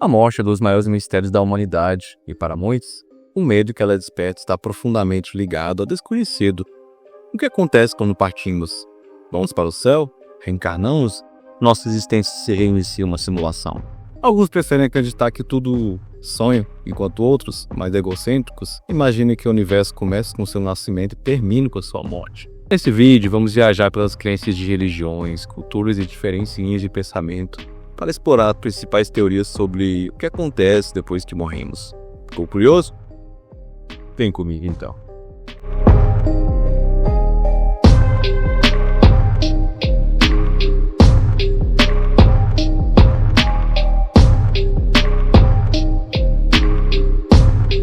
A morte é um dos maiores mistérios da humanidade e, para muitos, o medo que ela desperta está profundamente ligado ao desconhecido. O que acontece quando partimos? Vamos para o céu? Reencarnamos? Nossa existência se reinicia uma simulação. Alguns preferem acreditar que tudo sonho, enquanto outros, mais egocêntricos, imaginam que o universo começa com seu nascimento e termina com a sua morte. Nesse vídeo, vamos viajar pelas crenças de religiões, culturas e diferentes linhas de pensamento para explorar as principais teorias sobre o que acontece depois que morremos. Ficou curioso? Vem comigo então.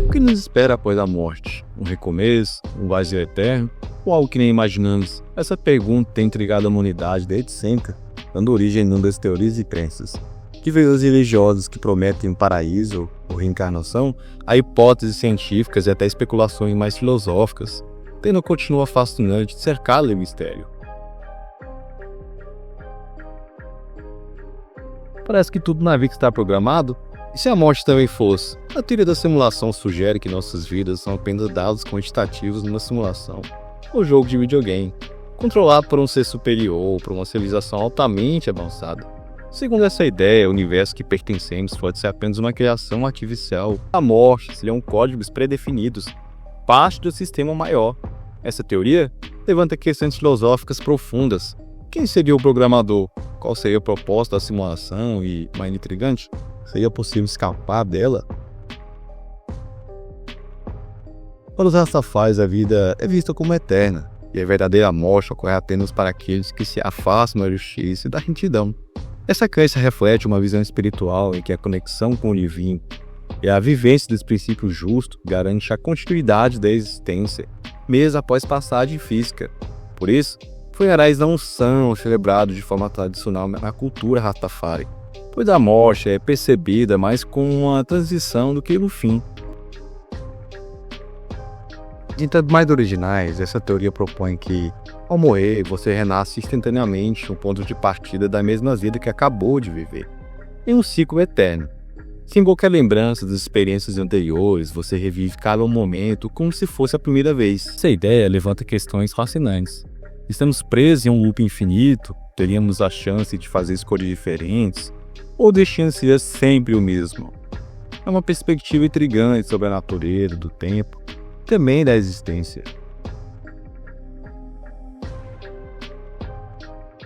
O que nos espera após a morte? Um recomeço? Um vazio eterno? Ou algo que nem imaginamos? Essa pergunta tem intrigado a humanidade desde sempre, dando origem a inúmeras teorias e crenças. De veículos religiosos que prometem um paraíso ou reencarnação, a hipóteses científicas e até especulações mais filosóficas, tendo continua fascinante cercado de mistério. Parece que tudo na vida está programado. E se a morte também fosse? A teoria da simulação sugere que nossas vidas são apenas dados quantitativos numa simulação, ou jogo de videogame, controlado por um ser superior ou por uma civilização altamente avançada. Segundo essa ideia, o universo que pertencemos pode ser apenas uma criação artificial. A morte seriam códigos pré-definidos, parte do sistema maior. Essa teoria levanta questões filosóficas profundas. Quem seria o programador? Qual seria o propósito da simulação? E, mais intrigante, seria possível escapar dela? Para os Rastafaris, a vida é vista como eterna, e a verdadeira morte ocorre apenas para aqueles que se afastam da justiça e da retidão. Essa crença reflete uma visão espiritual em que a conexão com o divino e a vivência dos princípios justos garante a continuidade da existência, mesmo após passagem física. Por isso, funerais não são celebrados de forma tradicional na cultura Rastafari, pois a morte é percebida mais como uma transição do que no fim. Entre as mais originais, essa teoria propõe que, ao morrer, você renasce instantaneamente um ponto de partida da mesma vida que acabou de viver, em um ciclo eterno. Sem qualquer lembrança das experiências anteriores, você revive cada momento como se fosse a primeira vez. Essa ideia levanta questões fascinantes. Estamos presos em um loop infinito? Teríamos a chance de fazer escolhas diferentes? Ou o destino seria sempre o mesmo? É uma perspectiva intrigante sobre a natureza do tempo, também da existência.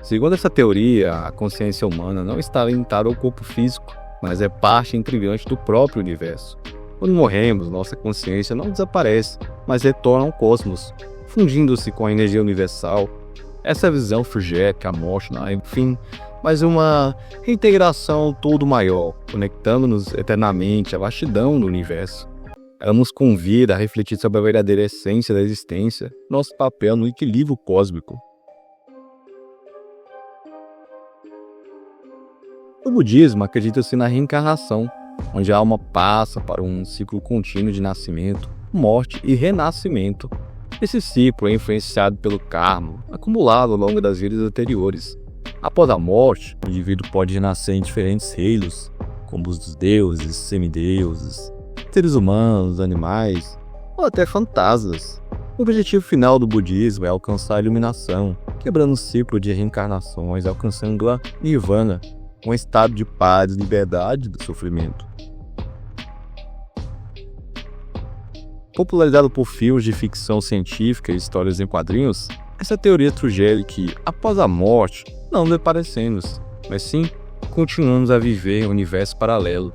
Segundo essa teoria, a consciência humana não está limitada ao corpo físico, mas é parte integrante do próprio universo. Quando morremos, nossa consciência não desaparece, mas retorna ao cosmos, fundindo-se com a energia universal. Essa visão sugere que a morte não é, enfim, mas uma reintegração todo maior, conectando-nos eternamente à vastidão do universo. Ela nos convida a refletir sobre a verdadeira essência da existência, nosso papel no equilíbrio cósmico. No budismo, acredita-se na reencarnação, onde a alma passa para um ciclo contínuo de nascimento, morte e renascimento. Esse ciclo é influenciado pelo karma, acumulado ao longo das vidas anteriores. Após a morte, o indivíduo pode renascer em diferentes reinos, como os dos deuses, semideuses, seres humanos, animais ou até fantasmas. O objetivo final do budismo é alcançar a iluminação, quebrando o ciclo de reencarnações, alcançando a nirvana, um estado de paz e liberdade do sofrimento. Popularizado por filmes de ficção científica e histórias em quadrinhos, essa teoria sugere que, após a morte, não desaparecemos, mas sim continuamos a viver em um universo paralelo.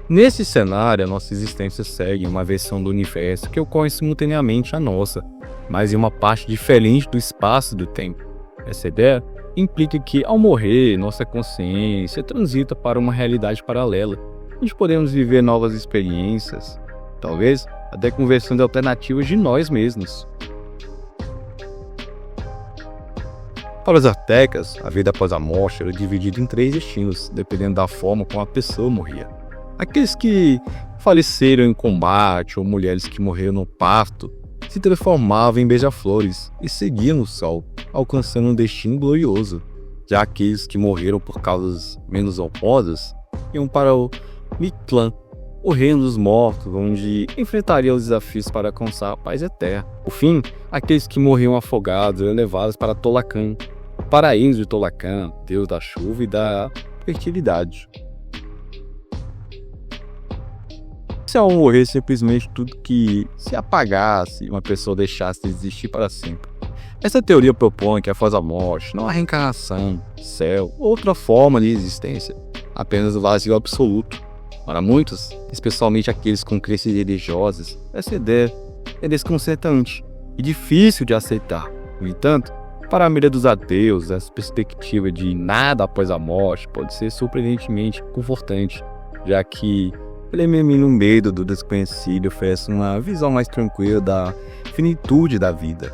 Nesse cenário, a nossa existência segue uma versão do universo que ocorre simultaneamente à nossa, mas em uma parte diferente do espaço e do tempo. Essa ideia implica que, ao morrer, nossa consciência transita para uma realidade paralela, onde podemos viver novas experiências, talvez até com versões alternativas de nós mesmos. Para os aztecas, a vida após a morte era dividida em 3 destinos, dependendo da forma como a pessoa morria. Aqueles que faleceram em combate ou mulheres que morreram no parto se transformavam em beija-flores e seguiam o sol, alcançando um destino glorioso. Já aqueles que morreram por causas menos honrosas iam para o Mictlã, o reino dos mortos, onde enfrentaria os desafios para alcançar a paz eterna. Por fim, aqueles que morriam afogados eram levados para Tolacan, o paraíso de Tolacan, deus da chuva e da fertilidade. Se ao morrer simplesmente tudo que se apagasse e uma pessoa deixasse de existir para sempre. Essa teoria propõe que após a morte não há reencarnação, céu ou outra forma de existência, apenas o vazio absoluto. Para muitos, especialmente aqueles com crenças religiosas, essa ideia é desconcertante e difícil de aceitar. No entanto, para a maioria dos ateus, essa perspectiva de nada após a morte pode ser surpreendentemente confortante, já que elimina o medo do desconhecido e oferece uma visão mais tranquila da finitude da vida.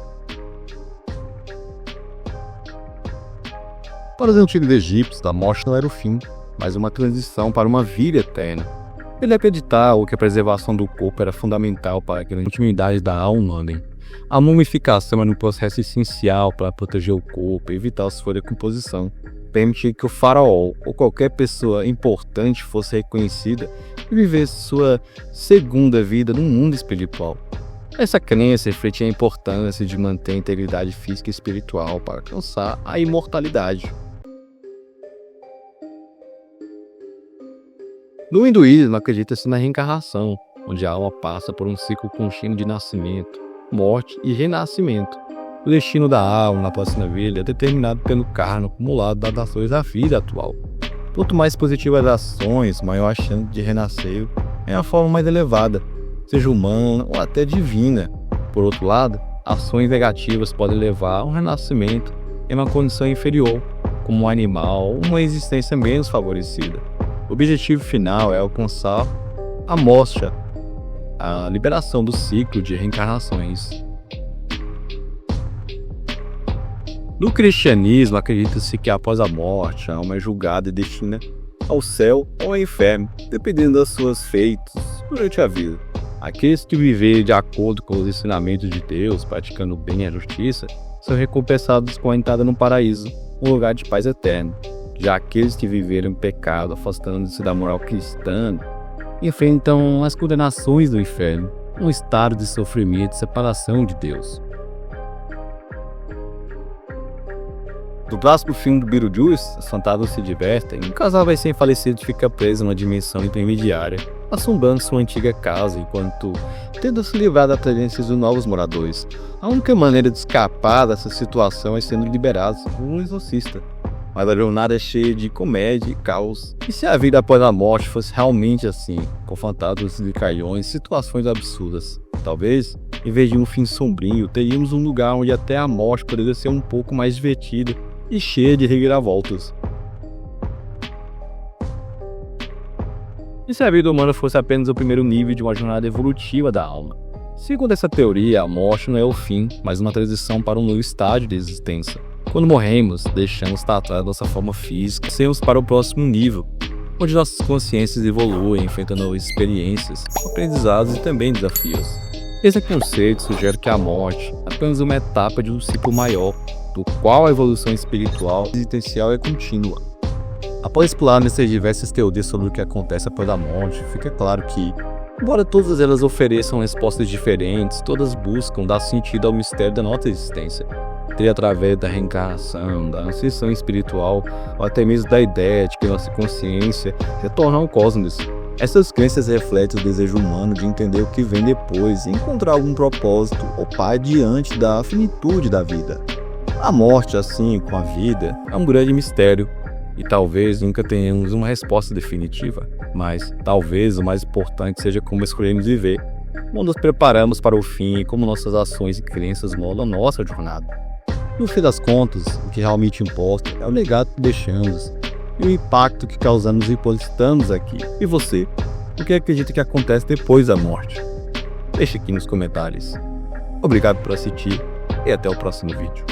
Para os antigos egípcios, a morte não era o fim, mas uma transição para uma vida eterna. Ele acreditava que a preservação do corpo era fundamental para que a intimidade da alma humana. A mumificação era um processo essencial para proteger o corpo e evitar a sua decomposição, permitir que o faraó ou qualquer pessoa importante fosse reconhecida e vivesse sua segunda vida no mundo espiritual. Essa crença refletia a importância de manter a integridade física e espiritual para alcançar a imortalidade. No hinduísmo, acredita-se na reencarnação, onde a alma passa por um ciclo contínuo de nascimento, morte e renascimento. O destino da alma na próxima vida é determinado pelo karma acumulado das ações da vida atual. Quanto mais positivas as ações, maior a chance de renascer em uma forma mais elevada, seja humana ou até divina. Por outro lado, ações negativas podem levar a um renascimento em uma condição inferior, como um animal ou uma existência menos favorecida. O objetivo final é alcançar a moksha, a liberação do ciclo de reencarnações. No cristianismo, acredita-se que após a morte, a alma é julgada e destinada ao céu ou ao inferno, dependendo das suas feitos durante a vida. Aqueles que viverem de acordo com os ensinamentos de Deus, praticando o bem e a justiça, são recompensados com a entrada no paraíso, um lugar de paz eterna. Já aqueles que viveram em pecado, afastando-se da moral cristã, enfrentam as condenações do inferno, um estado de sofrimento e separação de Deus. No clássico filme do Beetlejuice, os fantasmas se divertem e um casal recém-falecido fica preso numa dimensão intermediária, assombrando sua antiga casa enquanto tenta se livrar da presença dos novos moradores. A única maneira de escapar dessa situação é sendo liberados por um exorcista. Mas a jornada é cheia de comédia e caos. E se a vida após a morte fosse realmente assim, com fantasmas e calhões, situações absurdas? Talvez, em vez de um fim sombrio, teríamos um lugar onde até a morte poderia ser um pouco mais divertida e cheia de reviravoltas. E se a vida humana fosse apenas o primeiro nível de uma jornada evolutiva da alma? Segundo essa teoria, a morte não é o fim, mas uma transição para um novo estágio de existência. Quando morremos, deixamos estar atrás da nossa forma física e seguimos para o próximo nível, onde nossas consciências evoluem, enfrentando novas experiências, aprendizados e também desafios. Esse conceito sugere que a morte é apenas uma etapa de um ciclo maior, do qual a evolução espiritual e existencial é contínua. Após explorar nessas diversas teorias sobre o que acontece após a morte, fica claro que, embora todas elas ofereçam respostas diferentes, todas buscam dar sentido ao mistério da nossa existência. Seja através da reencarnação, da ascensão espiritual, ou até mesmo da ideia de que nossa consciência retorna ao cosmos. Essas crenças refletem o desejo humano de entender o que vem depois e encontrar algum propósito ou paz diante da finitude da vida. A morte, assim como a vida, é um grande mistério e talvez nunca tenhamos uma resposta definitiva, mas talvez o mais importante seja como escolhemos viver, como nos preparamos para o fim e como nossas ações e crenças moldam nossa jornada. No fim das contas, o que realmente importa é o legado que deixamos e o impacto que causamos enquanto estamos aqui. E você? O que acredita que acontece depois da morte? Deixe aqui nos comentários. Obrigado por assistir e até o próximo vídeo.